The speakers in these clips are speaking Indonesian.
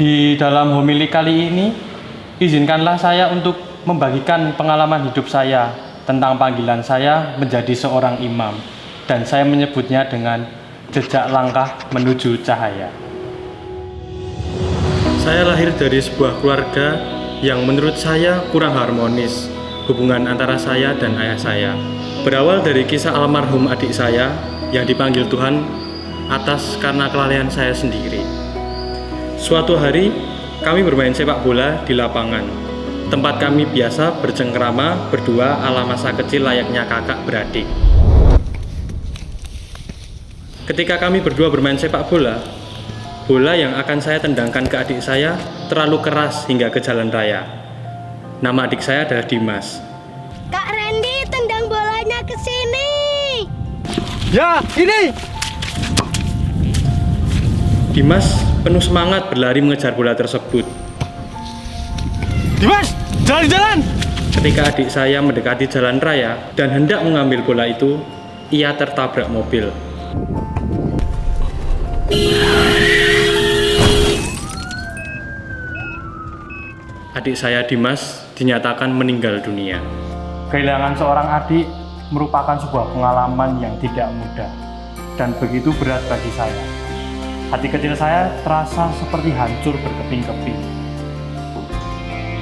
Di dalam homili kali ini, izinkanlah saya untuk membagikan pengalaman hidup saya tentang panggilan saya menjadi seorang imam, dan saya menyebutnya dengan jejak langkah menuju cahaya. Saya lahir dari sebuah keluarga yang menurut saya kurang harmonis hubungan antara saya dan ayah saya. Berawal dari kisah almarhum adik saya yang dipanggil Tuhan atas karena kelalaian saya sendiri. Suatu hari, kami bermain sepak bola di lapangan. Tempat kami biasa bercengkrama berdua ala masa kecil layaknya kakak beradik. Ketika kami berdua bermain sepak bola, bola yang akan saya tendangkan ke adik saya terlalu keras hingga ke jalan raya. Nama adik saya adalah Dimas. Kak Randy, tendang bolanya ke sini. Ya, ini! Dimas penuh semangat berlari mengejar bola tersebut. Dimas, jalan-jalan! Ketika adik saya mendekati jalan raya dan hendak mengambil bola itu, ia tertabrak mobil. Adik saya Dimas dinyatakan meninggal dunia. Kehilangan seorang adik merupakan sebuah pengalaman yang tidak mudah dan begitu berat bagi saya. Hati kecil saya terasa seperti hancur berkeping-keping.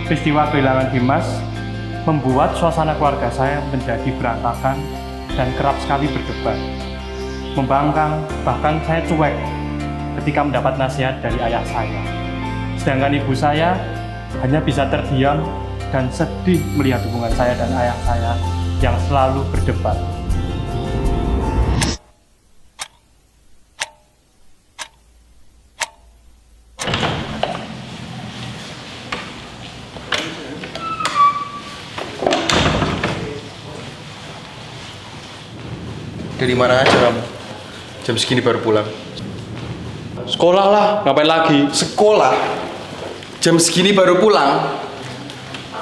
Peristiwa kehilangan Dimas membuat suasana keluarga saya menjadi berantakan dan kerap sekali berdebat, membangkang, bahkan saya cuek ketika mendapat nasihat dari ayah saya. Sedangkan ibu saya hanya bisa terdiam dan sedih melihat hubungan saya dan ayah saya yang selalu berdebat. Dari mana aja kamu? Jam segini baru pulang. Sekolah lah, ngapain lagi? Sekolah? Jam segini baru pulang?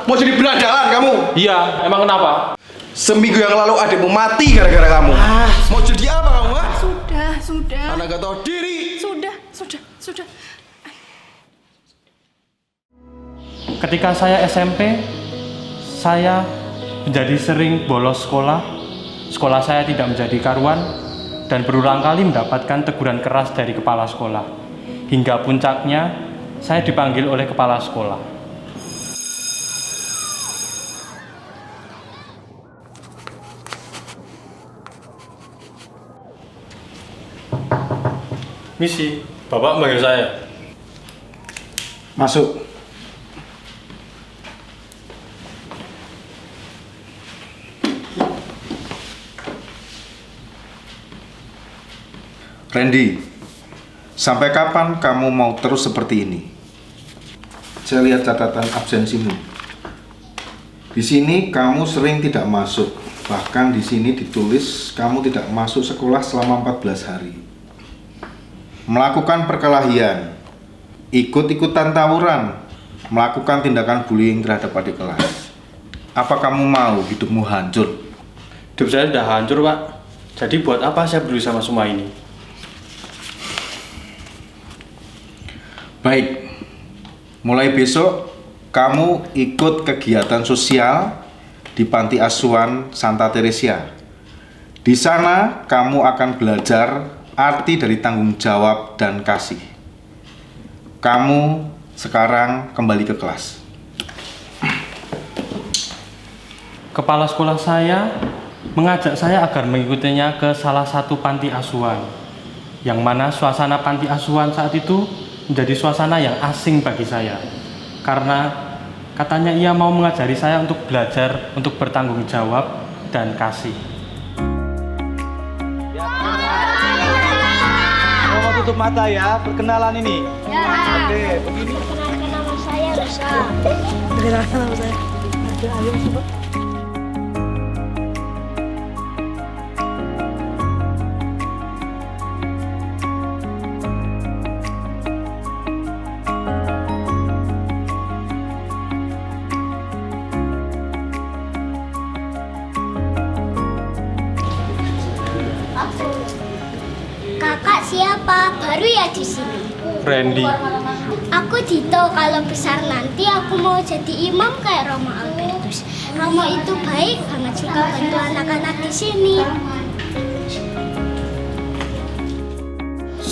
Mau jadi belandalan kamu? Iya, emang kenapa? Seminggu yang lalu adikmu mati gara-gara kamu. Mau jadi apa kamu? Ha? Sudah. Anak gak tahu diri. Sudah. Ketika saya SMP, saya menjadi sering bolos sekolah. Sekolah saya tidak menjadi karuan dan berulang kali mendapatkan teguran keras dari kepala sekolah. Hingga puncaknya, saya dipanggil oleh kepala sekolah. Misi, Bapak manggil saya. Masuk. Randy, sampai kapan kamu mau terus seperti ini? Saya lihat catatan absensimu. Di sini kamu sering tidak masuk. Bahkan di sini ditulis kamu tidak masuk sekolah selama 14 hari. Melakukan perkelahian, ikut-ikutan tawuran, melakukan tindakan bullying terhadap adik kelas. Apa kamu mau hidupmu hancur? Hidup saya sudah hancur, Pak. Jadi buat apa saya peduli sama semua ini? Baik, mulai besok kamu ikut kegiatan sosial di Panti Asuhan Santa Teresia. Di sana kamu akan belajar arti dari tanggung jawab dan kasih. Kamu sekarang kembali ke kelas. Kepala sekolah saya mengajak saya agar mengikutinya ke salah satu panti asuhan, yang mana suasana panti asuhan saat itu menjadi suasana yang asing bagi saya, karena katanya ia mau mengajari saya untuk belajar, untuk bertanggung jawab dan kasih. Mau tutup mata ya, perkenalan ini. Ya. Oke, begini. Perkenalkan nama saya Rosa. Ayo coba. Kakak siapa? Baru ya di sini. Randy. Aku Dito, kalau besar nanti aku mau jadi imam kayak Romo Albertus. Romo itu baik banget, juga bantu anak-anak di sini.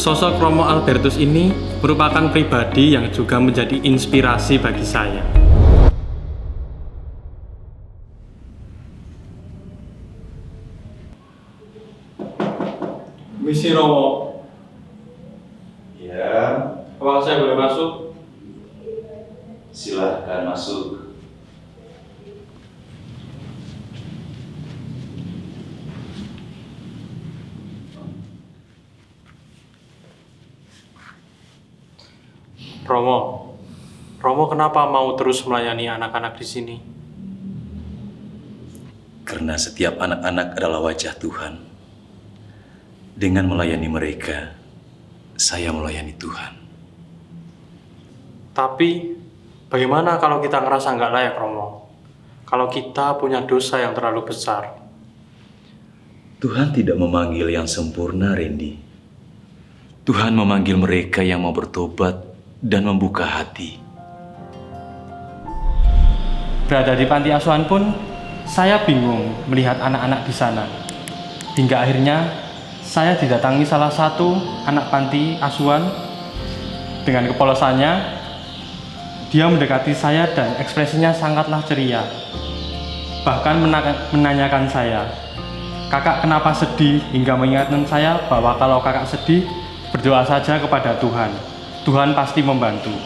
Sosok Romo Albertus ini merupakan pribadi yang juga menjadi inspirasi bagi saya. Misi Romo. Ya, Apakah saya boleh masuk? silahkan masuk. Romo kenapa mau terus melayani anak-anak di sini? Karena setiap anak-anak adalah wajah Tuhan. Dengan melayani mereka, saya melayani Tuhan. Tapi, bagaimana kalau kita ngerasa nggak layak, Romo? Kalau kita punya dosa yang terlalu besar? Tuhan tidak memanggil yang sempurna, Randy. Tuhan memanggil mereka yang mau bertobat dan membuka hati. Berada di panti asuhan pun, saya bingung melihat anak-anak di sana. Hingga akhirnya, saya didatangi salah satu anak panti asuhan. Dengan kepolosannya, dia mendekati saya dan ekspresinya sangatlah ceria. Bahkan menanyakan saya, "Kakak kenapa sedih?" hingga mengingatkan saya bahwa kalau kakak sedih, berdoa saja kepada Tuhan. Tuhan pasti membantu.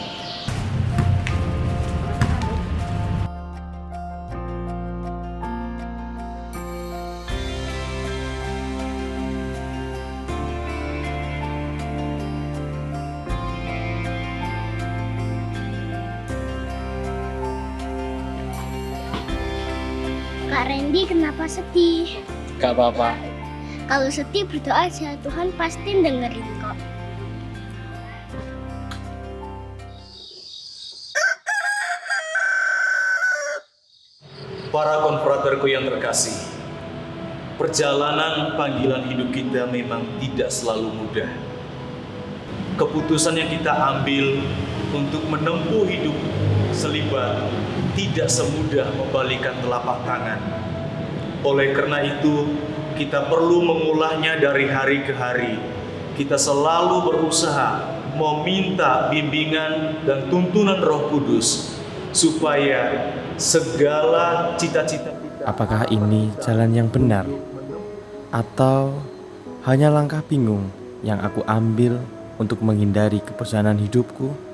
Kak Randy kenapa sedih? Gak apa-apa. Kalau sedih berdoa aja, Tuhan pasti dengerin kok. Para konfraterku yang terkasih, perjalanan panggilan hidup kita memang tidak selalu mudah. Keputusan yang kita ambil untuk menempuh hidup selibat tidak semudah membalikkan telapak tangan. Oleh karena itu, kita perlu mengulahnya dari hari ke hari. Kita selalu berusaha meminta bimbingan dan tuntunan Roh Kudus supaya segala cita-cita kita. Apakah ini jalan yang benar? Atau hanya langkah bingung yang aku ambil untuk menghindari kebersamaan hidupku?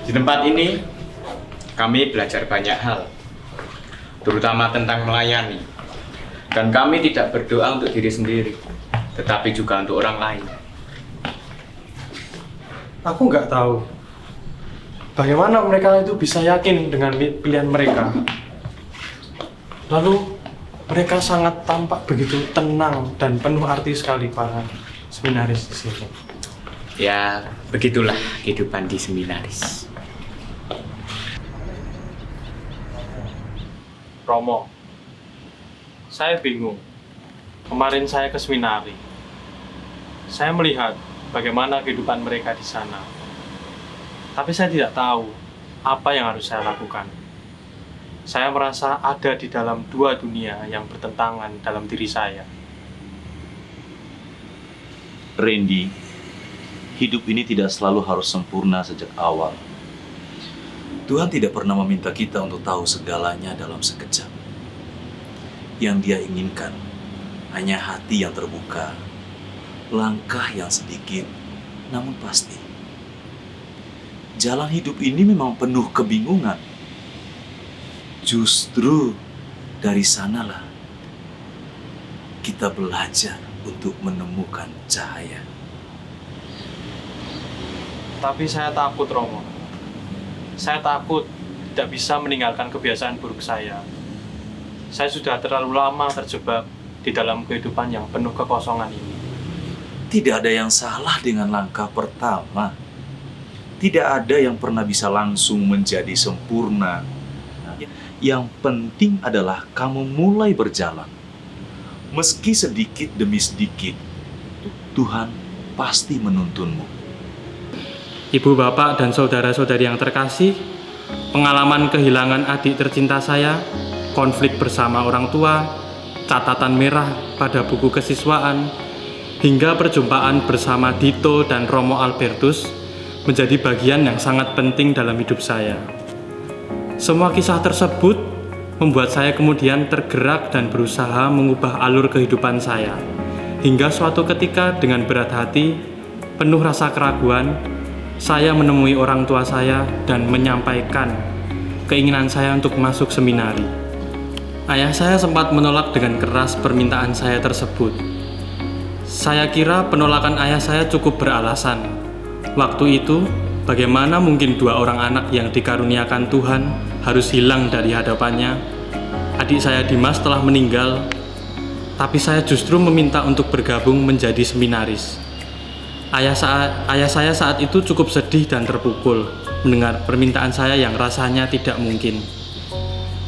Di tempat ini, kami belajar banyak hal, terutama tentang melayani. Dan kami tidak berdoa untuk diri sendiri, tetapi juga untuk orang lain. Aku nggak tahu bagaimana mereka itu bisa yakin dengan pilihan mereka. Lalu mereka sangat tampak begitu tenang dan penuh arti sekali para seminaris di sini. Ya, begitulah kehidupan di seminaris. Romo, saya bingung. Kemarin saya ke seminari. Saya melihat bagaimana kehidupan mereka di sana. Tapi saya tidak tahu apa yang harus saya lakukan. Saya merasa ada di dalam dua dunia yang bertentangan dalam diri saya. Randy, hidup ini tidak selalu harus sempurna sejak awal. Tuhan tidak pernah meminta kita untuk tahu segalanya dalam sekejap. Yang Dia inginkan hanya hati yang terbuka, langkah yang sedikit namun pasti. Jalan hidup ini memang penuh kebingungan. Justru dari sanalah kita belajar untuk menemukan cahaya. Tapi saya takut, Romo. Saya takut tidak bisa meninggalkan kebiasaan buruk saya. Saya sudah terlalu lama terjebak di dalam kehidupan yang penuh kekosongan ini. Tidak ada yang salah dengan langkah pertama. Tidak ada yang pernah bisa langsung menjadi sempurna. Yang penting adalah kamu mulai berjalan. Meski sedikit demi sedikit, Tuhan pasti menuntunmu. Ibu, bapak, dan saudara-saudari yang terkasih, pengalaman kehilangan adik tercinta saya, konflik bersama orang tua, catatan merah pada buku kesiswaan, hingga perjumpaan bersama Dito dan Romo Albertus menjadi bagian yang sangat penting dalam hidup saya. Semua kisah tersebut membuat saya kemudian tergerak dan berusaha mengubah alur kehidupan saya. Hingga suatu ketika dengan berat hati, penuh rasa keraguan, saya menemui orang tua saya dan menyampaikan keinginan saya untuk masuk seminari. Ayah saya sempat menolak dengan keras permintaan saya tersebut. Saya kira penolakan ayah saya cukup beralasan. Waktu itu, bagaimana mungkin dua orang anak yang dikaruniakan Tuhan harus hilang dari hadapannya? Adik saya Dimas telah meninggal, tapi saya justru meminta untuk bergabung menjadi seminaris. Ayah saya saat itu cukup sedih dan terpukul mendengar permintaan saya yang rasanya tidak mungkin.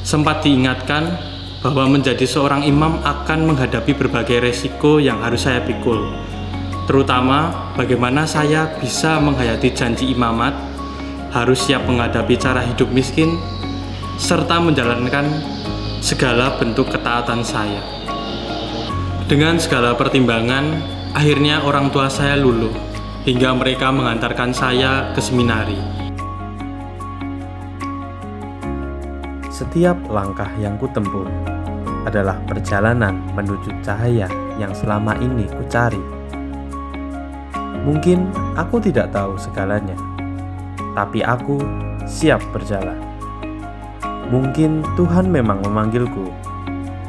Sempat diingatkan bahwa menjadi seorang imam akan menghadapi berbagai resiko yang harus saya pikul, terutama bagaimana saya bisa menghayati janji imamat, harus siap menghadapi cara hidup miskin, serta menjalankan segala bentuk ketaatan saya. Dengan segala pertimbangan, akhirnya orang tua saya luluh, hingga mereka mengantarkan saya ke seminari. Setiap langkah yang kutempuh adalah perjalanan menuju cahaya yang selama ini kucari. Mungkin aku tidak tahu segalanya, tapi aku siap berjalan. Mungkin Tuhan memang memanggilku,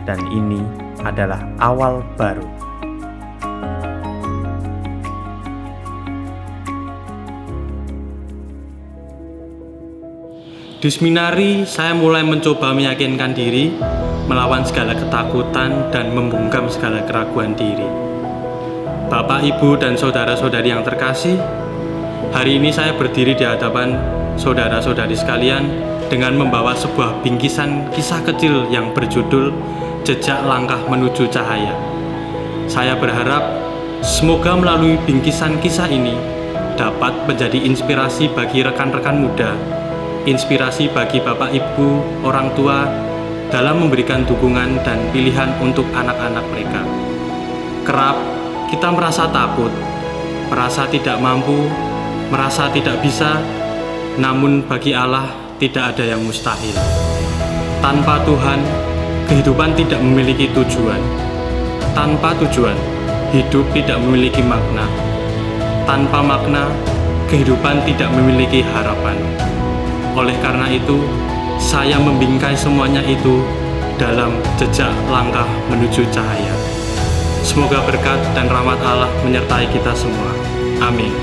dan ini adalah awal baru. Di seminari, saya mulai mencoba meyakinkan diri, melawan segala ketakutan dan membungkam segala keraguan diri. Bapak, Ibu, dan saudara-saudari yang terkasih, hari ini saya berdiri di hadapan saudara-saudari sekalian dengan membawa sebuah bingkisan kisah kecil yang berjudul Jejak Langkah Menuju Cahaya. Saya berharap semoga melalui bingkisan kisah ini dapat menjadi inspirasi bagi rekan-rekan muda, inspirasi bagi bapak ibu, orang tua dalam memberikan dukungan dan pilihan untuk anak-anak mereka. Kerap kita merasa takut, merasa tidak mampu, merasa tidak bisa, namun bagi Allah tidak ada yang mustahil. Tanpa Tuhan, kehidupan tidak memiliki tujuan. Tanpa tujuan, hidup tidak memiliki makna. Tanpa makna, kehidupan tidak memiliki harapan. Oleh karena itu, saya membingkai semuanya itu dalam jejak langkah menuju cahaya. Semoga berkat dan rahmat Allah menyertai kita semua. Amin.